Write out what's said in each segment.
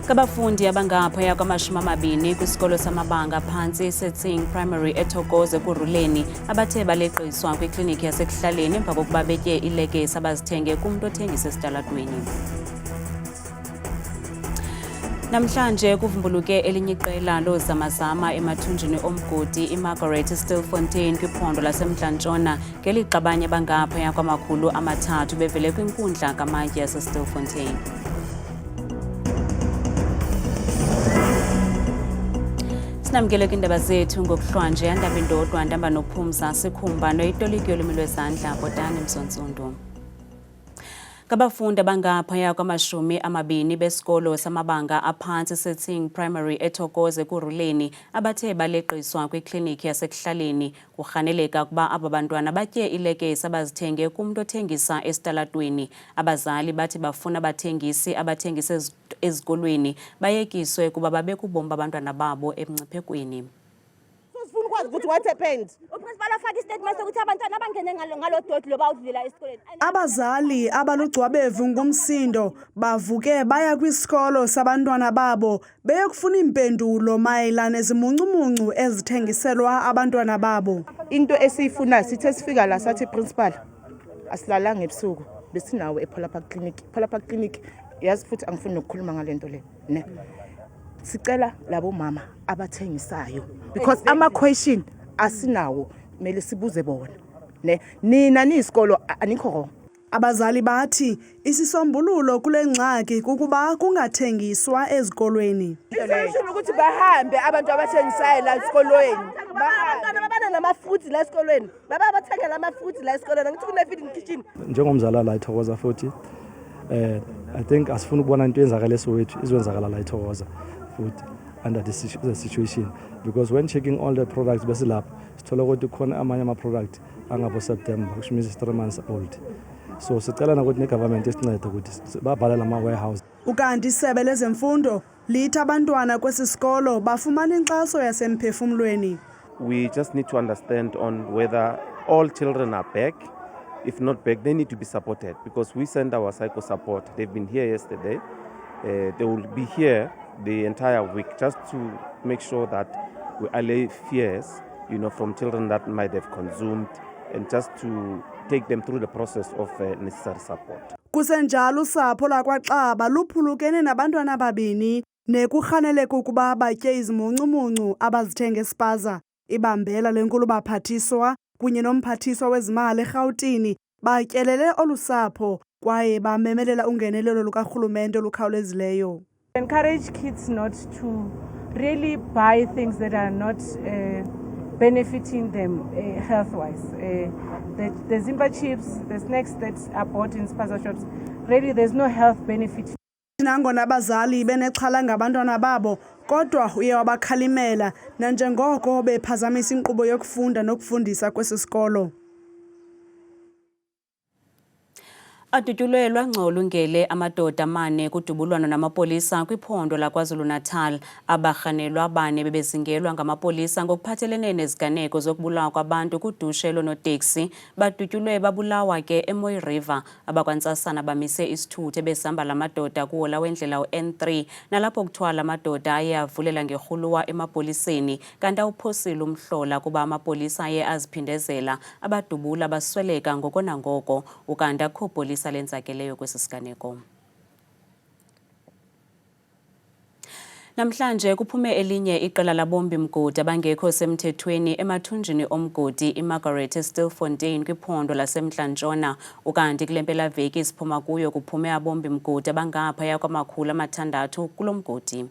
Kabafundi abangaphaya kwama-20 kwisikolo samabanga phantsi Setting Primary eThokoze kuRuleni abathe baleqiswa kwikliniki yasekuhlaleni emva kokuba betye ilekesi abazithenge kumntu othengisa esitalatweni. Namhlanje kuvumbuluke elinye iqela loozamazama emathunjini omgodi eStilfontein kwiphondo laseMntla-Ntshona ngelixa abanye abangaphaya kwama-300 bevele kwinkundla kamatye yaseStilfontein. Sinamkele kwiindaba zethu ngokuhlwanje yandaba indodwa ndihamba noKumzansi Khumba noyitoliki yolwimi lwezandla Botani Msontsundu. Kabafundi abangaphaya kwama-20 besikolo samabanga aphantsi Setting Primary eThokoze kuRuleni abathe baleqiswa kwikliniki yasekuhlaleni kurhaneleka ukuba aba bantwana batye ilekesi abazithenge kumntu othengisa esitalatweni. Abazali bathi bafuna abathengisi abathengisa ezikolweni bayekiswe kuba babeka ubomi babantwana babo emngciphekweni. What happened? Abazali abalugcwabevu ngumsindo bavuke baya kwisikolo sabantwana babo beyokufuna impendulo mayelana nezimuncumuncu ezithengiselwa abantwana babo. Into esiyifuna sithe sifika la sathi principal asilalanga ebusuku besinawo ePhalapha clinic yazi futhi angifuni ukukhuluma ngalento le ne sicela labo mama abathengisayo because ama-question asinawo mele sibuze bona ne nina niyisikolo anikho wrong. Abazali bathi isisombululo kule ngxaki kukuba kungathengiswa ezikolweni. Isho ukuthi bahambe abantu abathengisayo la esikolweni abantwana namafruits la esikolweni baba bathengela amafruits la esikolweni ngithi kune feeding kitchen. Njengomzala la eThokoza futhi I think asifuna ukubona into eyenzakala eSoweto izwenzakala la eThokoza futhi under the situation because when checking all the products bese lapha sithola ukuthi khona amanye ama-product angabo September which means 3 months old. So sicela ukuthi ne-government isincede ukuthi babhala lama-warehouse. Ukanti isebe lezemfundo lithi abantwana kwesi sikolo bafumana inkxaso yasemphefumlweni. We just need to understand on whether all children are back. If not back, they need to be supported because we send our psycho support. They've been here yesterday. They will be here the entire week just to make sure that we allay fears, from children that might have consumed and just to take them through the process of necessary support. Kusenjalo usapho lakwaXaba luphulukene nabantwana ababini nekurhaneleka ukuba batye izimuncumuncu abazithenga espaza. Ibambela lenkulu baphathiswa kunye nomphathiswa wezimali eRhawutini batyelele olusapho kwaye bamemelela ungenelelo lukarhulumente olukhawulezileyo. Encourage kids not to really buy things that are not benefiting them health-wise. The Zimba chips, the snacks that are bought in spaza shops, really there's no health benefit. Nangona abazali benexhala ngabantwana babo kodwa uye wabakhalimela nanjengoko bephazamisa inkqubo yokufunda nokufundisa kwesi sikolo. Adutyulelwa ngcolungele amadoda 4 kudubulwano namapolisa kwiphondo laKwaZulu Natal. Abarhanelwa abane bebezingelwa ngamapolisa ngokuphathelene neziganeko zokubulawa kwabantu kudushe lonoteksi. Badutyulwe babulawa ke eMoy River. Abakwantsasana bamise isithuthe besihamba la madoda kuwola wendlela N3 nalapho kuthiwa la madoda aye avulela ngerhuluwa emapoliseni kanti awuphosile umhlola kuba amapolisa aye aziphindezela abadubula basweleka ngoko nangoko ukanti akho polisa lenzakeleyo kwesi siganeko. Namhlanje kuphume elinye iqela labombi mgodi abangekho semthethweni emathunjini omgodi eStilfontein kwiphondo laseMntla-Ntshona ukanti kule mpelaveki siphuma kuyo kuphume abombi mgodi abangaphaya kwama-600 kulo mgodi.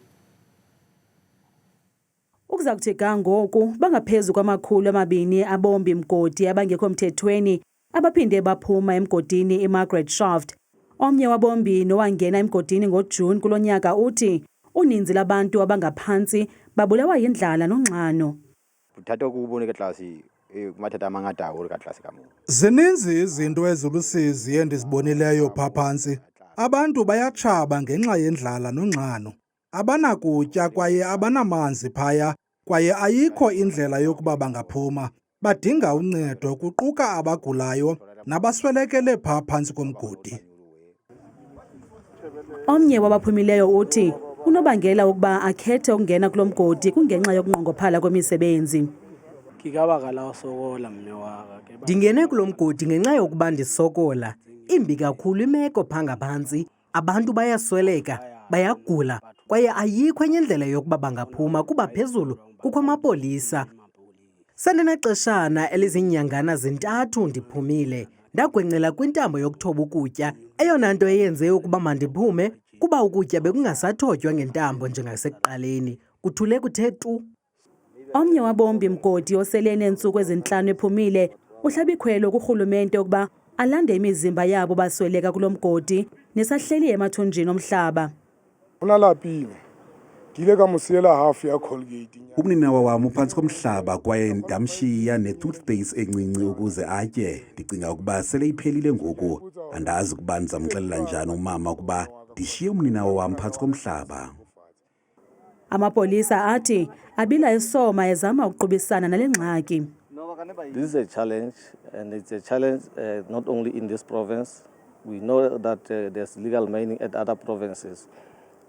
Ukuza kuthi ngoku bangaphezu kwama-200 abombi mgodi abangekho mthethweni abaphinde baphuma emgodini iMargaret Shaft. Omnye wabombi nowangena emgodini ngoJuni kulo nyaka uthi uninzi labantu abangaphantsi babulawa yindlala nonxano. Zininzi izinto ezulusizi endizibonileyo pha phantsi. Abantu bayatshaba ngenxa yendlala nonxano. Abanakutya kwaye abanamanzi phaya kwaye ayikho indlela yokuba bangaphuma. Badinga uncedo kuquka abagulayo nabaswelekele pha phantsi komgodi. Omnye wabaphumileyo uthi unobangela ukuba akhethe ukungena kulo mgodi kungenxa yokunqongophala kwemisebenzi. Ndingene kulo mgodi ngenxa yokuba ndisokola. Imbi kakhulu imeko phaa phantsi. Abantu bayasweleka, bayagula, kwaye ayikho enye indlela yokuba bangaphuma kuba phezulu kukho amapolisa. Sendinexeshana eliziinyangana zintathu ndiphumile. Ndagwencela kwintambo yokuthoba ukutya. Eyona nto eyenze ukuba mandiphume kuba ukutya bekungasathotywa ngentambo njengasekuqaleni. Kuthule kuthe tu. Omnye wabombi mgodi osele neentsuku ezintlanu ephumile uhlabikhwelo kurhulumente ukuba alande imizimba yabo basweleka kulo mgodi nesahleli emathunjini omhlaba. Unalaphile. Ndile kamusiyela half ya Colgate. Umninawa wam uphantsi komhlaba kwaye ndamshiya ne-toothpaste encinci ukuze atye. Ndicinga ukuba sele iphelile ngoku. Andazi ukuba ndizamxelela njani umama ukuba ndishiye umninawa wam phantsi komhlaba. Amapolisa athi abila esoma ezama ukuqubisana nale ngxaki. This is a challenge, and it's a challenge not only in this province. We know that there's legal mining at other provinces,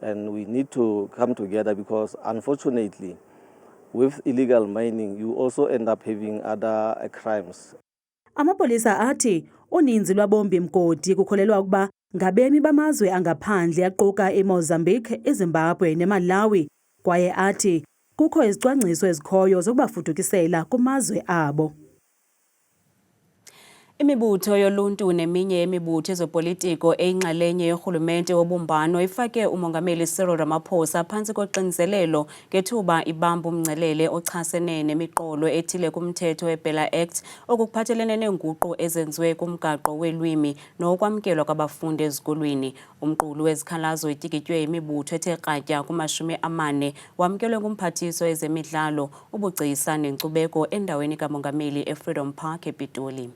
and we need to come together because, unfortunately, with illegal mining, you also end up having other crimes. Amapolisa athi uninzi lwabombi mgodi kukholelwa ukuba ngabemi bamazwe angaphandle aquka eMozambique, eZimbabwe neMalawi, kwaye athi kukho izicwangciso ezikhoyo zokubafudukisela kumazwe abo. Imibutho yoluntu neminye yemibutho ezopolitiko eyinxalenye yorhulumente wobumbano ifake umongameli Cyril Ramaphosa phantsi koxinzelelo ngethuba ibamba umngcelele ochasene nemiqolo ethile kumthetho we-BELA Act okuphathelene neenguqu ezenziwe kumgaqo welwimi nokwamkelwa kwabafundi ezikolweni. Umqulu wezikhalazo itikitywe imibutho ethe kratya ku-40 wamkelwe ngumphathiso ezemidlalo, ubugcisa nenkcubeko endaweni kamongameli eFreedom Park ePitoli.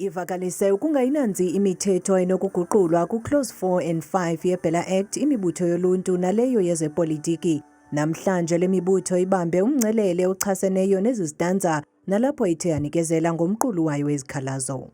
Ivakalise ukungayinanzi imithetho enokuguqulwa ku-Clause 4 and 5 ye-BELA Act imibutho yoluntu naleyo yezepolitiki. Namhlanje le mibutho ibambe umngcelele ochaseneyo nezizitanza nalapho ithe yanikezela ngomqulu wayo wezikhalazo.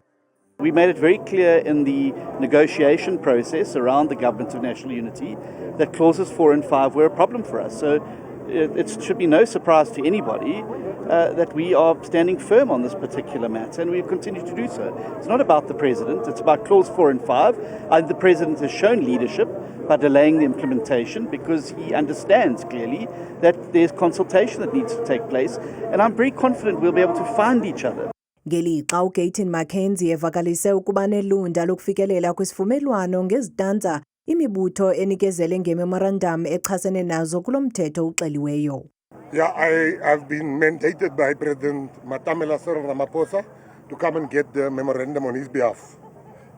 We made it very clear in the negotiation process around the Government of National Unity that Clauses 4 and 5 were a problem for us. So it should be no surprise to anybody that we are standing firm on this particular matter, and we continue to do so. It's not about the President, it's about Clause 4 and 5. The President has shown leadership by delaying the implementation because he understands clearly that there's consultation that needs to take place, and I'm very confident we'll be able to find each other. Ngelixa uGayton Mackenzie evakalise ukuba nelunda lokufikelela kwisivumelwano ngezitanza imibutho enikezele ngememorandum echasene nazo kulo mthetho uxeliweyo. Yeah, I have been mandated by President Matamela Cyril Ramaphosa to come and get the memorandum on his behalf.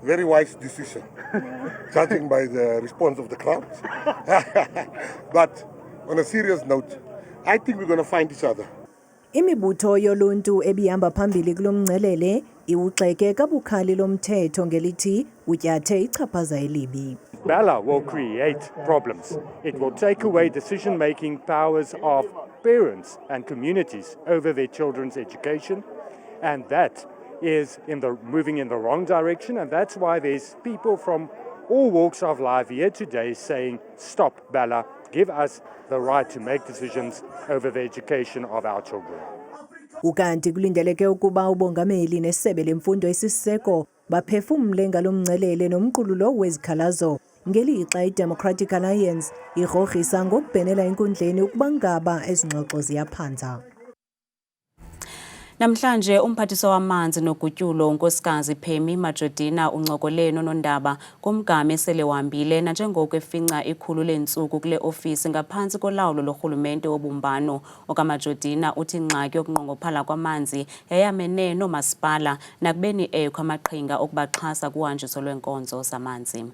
Very wise decision, judging by the response of the crowd. But on a serious note, I think we're going to find each other. Imibutho yoluntu ebihamba phambili kulo mngcelele iwugxeke kabukhali lo mthetho ngelithi utyathe ichaphaza elibi. BELA will create problems. It will take away decision-making powers of parents and communities over their children's education, and that is moving in the wrong direction, and that's why there's people from all walks of life here today saying, stop BELA, give us the right to make decisions over the education of our children. Ukanti kulindeleke ukuba ubongameli nesebe lemfundo esiseko baphefumle ngalo mngcelele nomqulu lo wezikhalazo ngelixa iDemocratic Alliance irogrisa ngokubhenela enkundleni ukuba ngaba ezingxoxo ziyaphanza. Namhlanje umphathiswa wamanzi nogutyulo unkosikazi Imojudina uncokole nonondaba kumgama esele wahambile nanjengoko efinca ikhulu leentsuku kule ofisi ngaphantsi kolawulo lorhulumente wobumbano. UMajodina uthi ingxaki yokunqongophala kwamanzi yayamene noomasipala nakubeni ekho amaqhinga okubaxhasa kuhanjiso lweenkonzo zamanzi.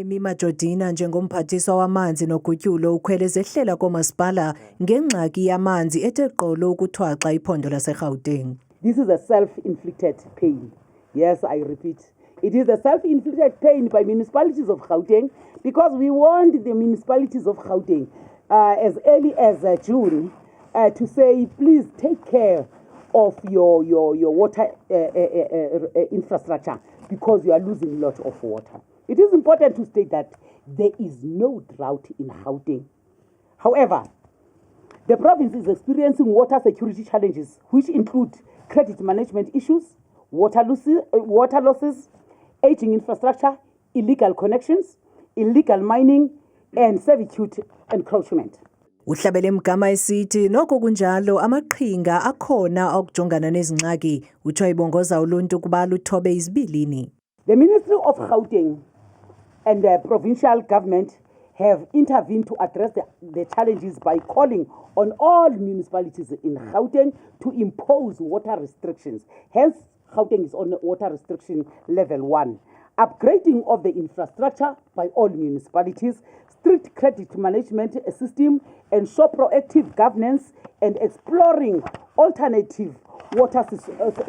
Imojudina njengomphathiswa wamanzi nogutyulo ukhweleze ehlela komasipala ngengxaki yamanzi ethe qolo ukuthwaxa iphondo laseGauteng. This is a self-inflicted pain. Yes, I repeat. It is a self-inflicted pain by municipalities of Gauteng because we want the municipalities of Gauteng as early as June to say, please take care of your water infrastructure because you are losing a lot of water. It is important to state that there is no drought in Gauteng. However, the province is experiencing water security challenges, which include credit management issues, water losses, aging infrastructure, illegal connections, illegal mining, and servitude encroachment. Uhlabele Mgama esithi nokho kunjalo amaqhinga akhona okujongana nezingxaki utsho ibongoza uluntu kuba luthobe izibilini. The Ministry of Gauteng and the provincial government have intervened to address the challenges by calling on all municipalities in Gauteng to impose water restrictions. Hence, Gauteng is on water restriction level 1. Upgrading of the infrastructure by all municipalities, strict credit management system, ensure proactive governance, and exploring alternative water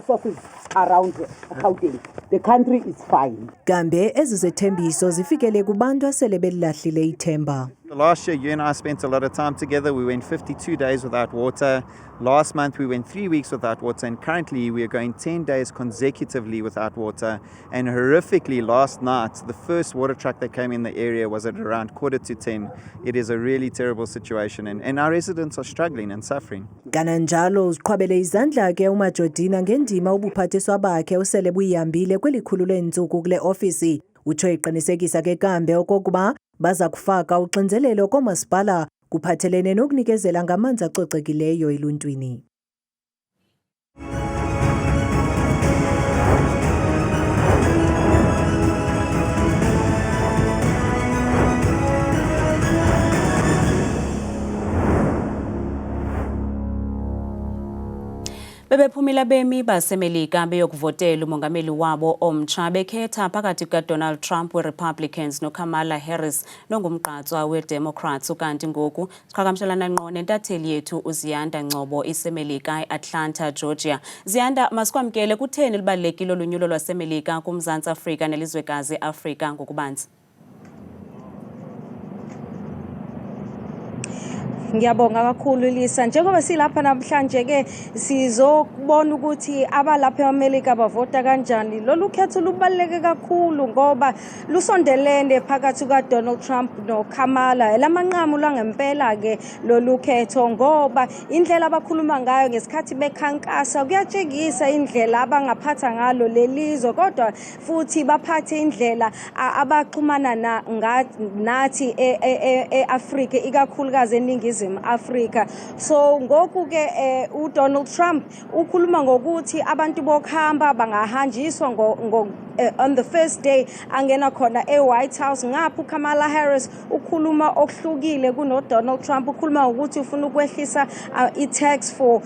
sources around Gauteng. The country is fine. Kambe ezizethembiso zifikele kubantu asele belilahlile ithemba. Last year, you and I spent a lot of time together. We went 52 days without water. Last month, we went 3 weeks without water. And currently, we are going 10 days consecutively without water. And horrifically, last night, the first water truck that came in the area was at around 9:45. It is a really terrible situation. And our residents are struggling and suffering. Kananjalo uziqhwabele izandla ke uMajodina ngendima ubuphathiswa bakhe usele buyihambile kwelikhulu lentsuku kule ofisi. Utsho iqinisekisa ke kambe okokuba baza kufaka uxinzelelo koomasipala kuphathelene nokunikezela ngamanzi acocekileyo eluntwini. Bebephumile abemi baseMelika beyokuvotela umongameli wabo omtsha bekhetha phakathi kukaDonald Trump we-Republicans noKamala Harris nongumgqatswa we-Democrats ukanti ngoku siqhagamshelana ngqo nentatheli yethu uZiyanda Ngcobo iseMelika eAtlanta, Georgia. Ziyanda, masikwamkele kutheni libalulekile unyulo lwaseMelika kuMzansi Afrika nelizwekazi Afrika ngokubanzi? Ngiyabonga kakhulu Lisa. Njengoba silapha namhlanje ke sizobona ukuthi abalapha eAmerica bavota kanjani. Lolu khetho lubaluleke kakhulu ngoba lusondelene phakathi kukaDonald Trump noKamala. Lamanqamu langempela ke lolu khetho ngoba indlela abakhuluma ngayo ngesikhathi bekhankasa kuyatshengisa indlela abangaphatha ngalo lelizwe kodwa futhi baphathe indlela abaxhumana nathi eAfrika ikakhulukazi eningizimu Africa. So ngoku ke uDonald Trump ukhuluma ngokuthi abantu bokuhamba bangahanjiswa on the first day angena khona eWhite House. Ngapha uKamala Harris ukhuluma okuhlukile kunoDonald Trump, ukhuluma ukuthi ufuna ukwehlisa i-tax for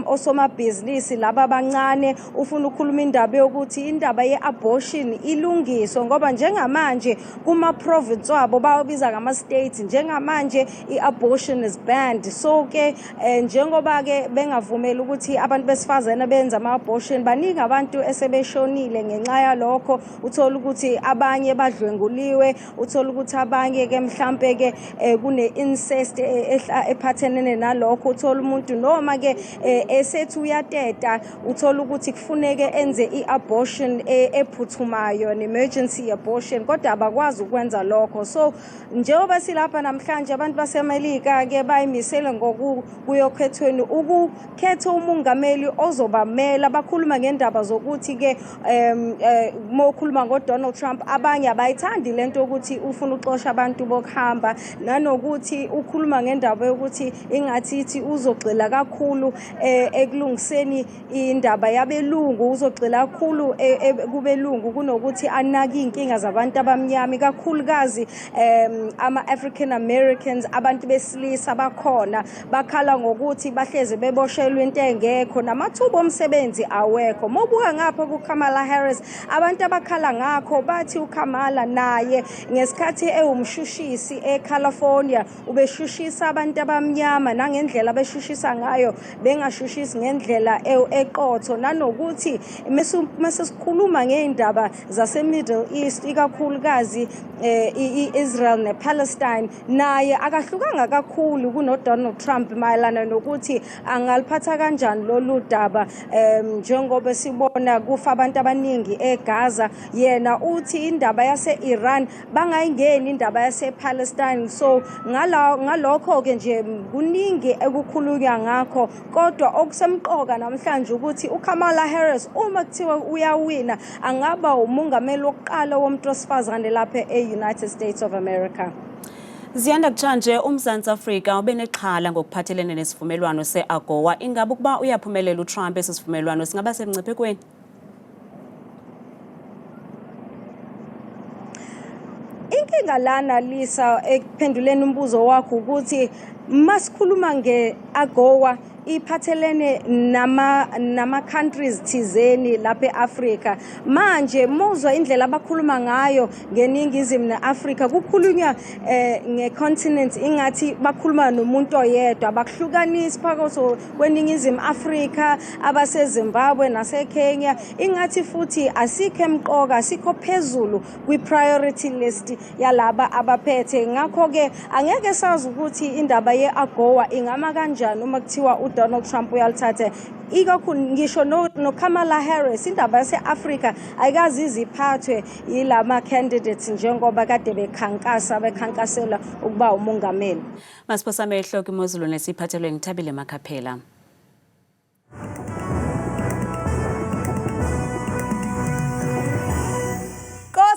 osomabhizinisi laba abancane, ufuna ukukhuluma indaba yokuthi indaba ye-abortion ilungiswe ngoba njengamanje kuma-province wabo bawabiza ngama-states njengamanje i-abortion is banned. So ke njengoba ke bengavumeli ukuthi abantu besifazane benza ama-abortion, baningi abantu esebeshonile ngenxa yalokho. Uthola ukuthi abanye badlwenguliwe, uthola ukuthi abanye ke mhlambe ke kune-incest ephathenene nalokho. Uthola umuntu noma ke esethi uyateta, uthola ukuthi kufuneke enze i-abortion ephuthumayo, an-emergency abortion, kodwa abakwazi ukwenza lokho. So njengoba silapha namhlanje abantu baseMelika ke bayimisele ngokuyokhethweni ukukhetha umongameli ozobamela. Bakhuluma ngendaba zokuthi ke mokhuluma ngoDonald Trump abanye abayithandi lento ukuthi ufuna uxosha abantu bokuhamba, nanokuthi ukhuluma ngendaba yokuthi ingathithi uzogxila kakhulu ekulungiseni indaba yabelungu, uzogxila kakhulu kubelungu kunokuthi anake inkinga zabantu abamnyama kakhulukazi ama-African Americans. Abantu besilisa bakhona bakhala ngokuthi bahleze beboshelwe into engekho namathuba omsebenzi awekho. Mobuka ngapha kuKamala Harris, abantu abakhala ngakho bathi uKamala naye ngesikhathi ewumshushisi eCalifornia ubeshushisa abantu abamnyama nangendlela abeshushisa ngayo, bengashushisi ngendlela eqotho, nanokuthi mase sikhuluma ngeindaba zase-Middle East ikakhulukazi i-Israel nePalestine, naye akahlukanga kakhulu kunoDonald Trump mayelana nokuthi angaliphatha kanjani lolu daba njengoba sibona kufa abantu abaningi abaningi eGaza yena uthi indaba yase-Iran bangayingeni indaba yase-Palestine so ngalokho ke nje kuningi ekukhulunywa ngakho kodwa okusemqoka namhlanje ukuthi uKamala Harris uma kuthiwa uyawina angaba umongameli wokuqala womuntu wesifazane lapha e-United States of America. Ziyanda kutshanje uMzansi Afrika ubenexhala ngokuphathelene nesivumelwano se-AGOA ingabe ukuba uyaphumelela uTrump esisivumelwano singaba semngciphekweni. Inkinga lana Lisa ekuphenduleni umbuzo wakho ukuthi masikhuluma nge-AGOA iphathelene nama countries thizeni lapha eAfrika manje muzwa indlela abakhuluma ngayo ngeningizimu neAfrika kukhulunywa ngecontinent ingathi bakhuluma nomuntu oyedwa abakuhlukanisi phakathi kweningizimu Afrika abaseZimbabwe naseKenya ingathi futhi asikho emqoka asikho phezulu kwi-priority list yalaba abaphethe ngakho ke angeke sazi ukuthi indaba ye-AGOA ingama kanjani uma kuthiwa Donald Trump uyalithathe ikakhulu ngisho no Kamala Harris indaba yase-Afrika ayikazi iziphathwe yilama candidates njengoba kade bekhankasela ukuba umongameli. Masiphosa amehlo kuMozulu nesiphathelwe ngithabile Makhaphela.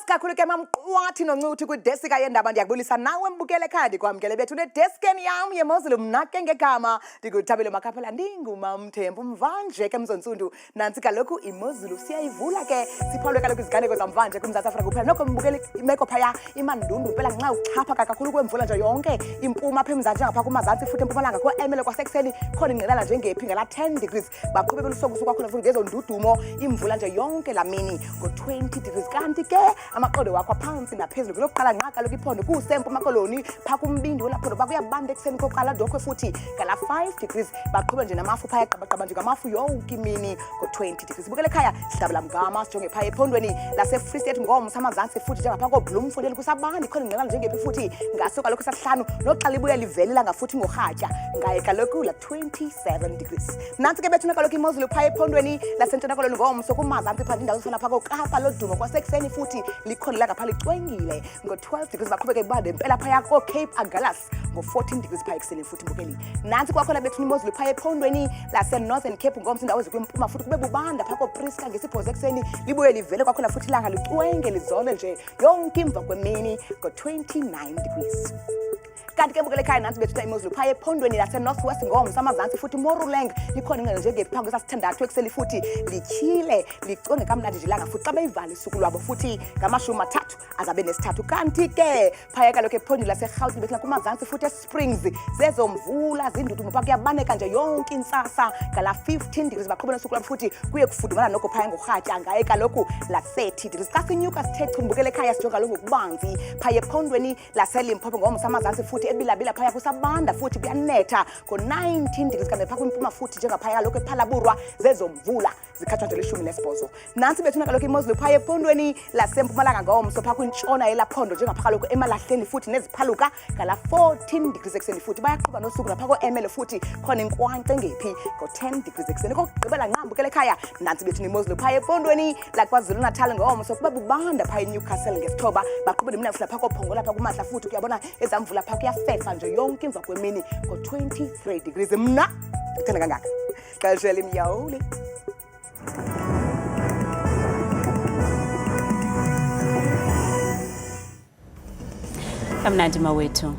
Kakhulu ke mamqwathi noncuthi kwidesk yendaba ndiyakubulisa nawe mbukele khadi kwamkele bethu nedeskeni yam yeMozulu mna ke ngegama ndikuthabile Makhaphela ndingumamthembu mvanje ke mzontsundu nansi kaloku iMozulu siyayivula ke siphalwe kaloku iziganeko zamvanje kuMzantsi Afrika kuphela noko mbukele imeko phaya imandundu phela nxa uchapha kakhulu kwemvula nje yonke impuma apha eMzantsi ngapha kuMazantsi futhi empumalanga ko-Emele kwasekuseni khona ingqelana njengephi ngala 10 degrees baqhube belusokusuku kwakhona futhi ngezo ndudumo imvula nje yonke lamini ngo-20 degrees kanti ke amaqondo wakho phansi naphezulu lokuqala nqa kaloku iphondo kusempuma koloni pha kumbindi olaphondo bakuyabanda ekuseni koqala dokwe futhi ngala 5 degrees baqhube nje namafu phaya qabaqaba nje ngamafu yonke imini ngo-20 degrees bukele ekhaya sihlabela mgama sijonge phaya ephondweni lase-Free State ngomsa amazantsi futhi njengapha koBloemfontein kusabandi khona ingqelana njengephi futhi ngaso kaloku sasihlanu noxa libuya livelela ngafuthi ngorhatya ngaye kaloku la 27 degrees nansi ke bethuna kaloku iMozulu phaya ephondweni lasentshona koloni ngomso kumazantsi phanda indawo zifana pha koKapa lodumo kwasekuseni futhi likhona la ngapha licwengile ngo-12 degrees baqhubeke kubanda impela phaya ko-Cape Agulhas ngo-14 degrees phaya ekuseni futhi mbukeli nansi kwakhona bethuna iMozulu phaya ephondweni lase-Northern Cape ngomso indawo ezikwempuma futhi kube bubanda pha koPriska ngesiphozo ekuseni libuye livele kwakhona futhi ilanga licwenge lizole nje yonke imva kwemini ngo-29 degrees kanti ke bukele ekhaya nansi bethuna iMozulu phaya ephondweni lase-Northwest ngomsa amazantsi futhi Moruleng likhona ingqele njengephi phambi kwesasithandathu ekuseni futhi lityhile licwenge kamnandi nje ilanga futhi xa beyivala isuku lwabo futhi ngama-30 azabe nesithathu kanti ke phaya kaloku ephondweni lase-Gauteng bethuna kumazantsi futhi eSprings zezomvula zindudumo pha kuyabaneka nje yonke intsasa ngala 15 degrees baqhube nosuku lwabo futhi kuye kufudumala noko phaya ngorhatya ngaye kaloku la 30 degrees xa sinyuka sithe bukele ekhaya sijonga lo ngokubanzi phaya ephondweni lase-Limpopo ngomsa amazantsi futhi ebilabila phaya kusabanda futhi kuyanetha ngo-19 degrees kanti pha kwimpuma futhi njengaphaya kaloku ephalaburwa zezomvula zikhathwa nje 18 nansi bethuna kaloku iMozulu phaya ephondweni lasempumalanga ngomso pha kwintshona yelaphondo njengapha kaloku emalahleni futhi neziphaluka ngala 14 degrees ekuseni futhi bayaqhuba nosuku napha ko-Emele futhi khona inkwankce engephi ngo-10 degrees ekuseni kokugqibela nqambukele ekhaya nansi bethuna iMozulu phaya ephondweni laKwaZulu Natal ngomso kuba bubanda phaya eNewcastle ngesithoba baqhube nemnafula pha kophongo lapha kumahla futhi kuyabona ezamvula pha kuyafefa nje yonke imva kwemini ngo-23 degrees mna ngithanda kangaka kashela imyawuli Kamnandi mawethu.